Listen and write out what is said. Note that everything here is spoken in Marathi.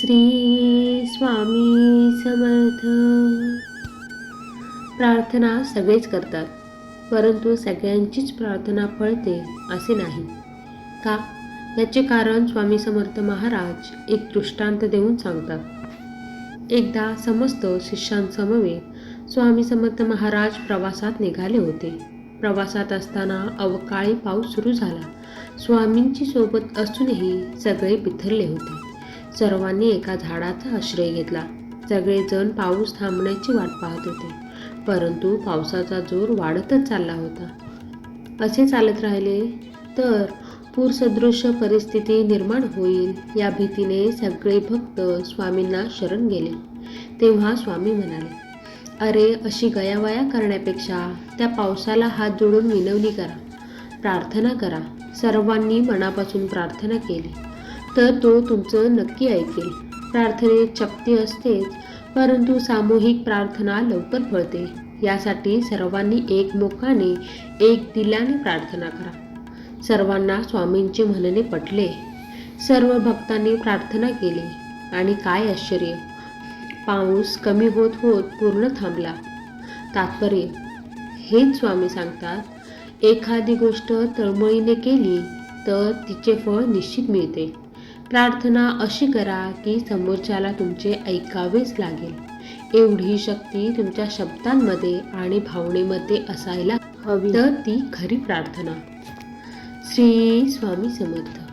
श्री स्वामी समर्थ. प्रार्थना सगळेच करतात, परंतु सगळ्यांचीच प्रार्थना फळते असे नाही का? याचे कारण स्वामी समर्थ महाराज एक दृष्टांत देऊन सांगतात. एकदा समस्त शिष्यांसमवेत स्वामी समर्थ महाराज प्रवासात निघाले होते. प्रवासात असताना अवकाळी पाऊस सुरू झाला. स्वामींची सोबत असूनही सगळे बिथरले होते. सर्वांनी एका झाडाचा आश्रय घेतला. सगळेजण पाऊस थांबण्याची वाट पाहत होते, परंतु पावसाचा जोर वाढतच चालला होता. असे चालत राहिले तर पूरसदृश परिस्थिती निर्माण होईल या भीतीने सगळे भक्त स्वामींना शरण गेले. तेव्हा स्वामी म्हणाले, अरे, अशी गयावया करण्यापेक्षा त्या पावसाला हात जोडून विनवणी करा, प्रार्थना करा. सर्वांनी मनापासून प्रार्थना केली तर तो तुमचं नक्की ऐकेल. प्रार्थनेत शक्ती असतेच, परंतु सामूहिक प्रार्थना लवकर फळते. यासाठी सर्वांनी एकमुखाने एक दिलाने प्रार्थना करा. सर्वांना स्वामींचे म्हणणे पटले. सर्व भक्तांनी प्रार्थना केली आणि काय आश्चर्य, पाऊस कमी होत होत पूर्ण थांबला. तात्पर्य हेच स्वामी सांगतात, एखादी गोष्ट तळमळीने केली तर तिचे फळ निश्चित मिळते. प्रार्थना अशी करा की समोरच्याला तुमचे ऐकावेच लागेल. एवढी शक्ती तुमच्या शब्दांमध्ये आणि भावनेमध्ये असायला हवी, तर ती खरी प्रार्थना. श्री स्वामी समर्थ.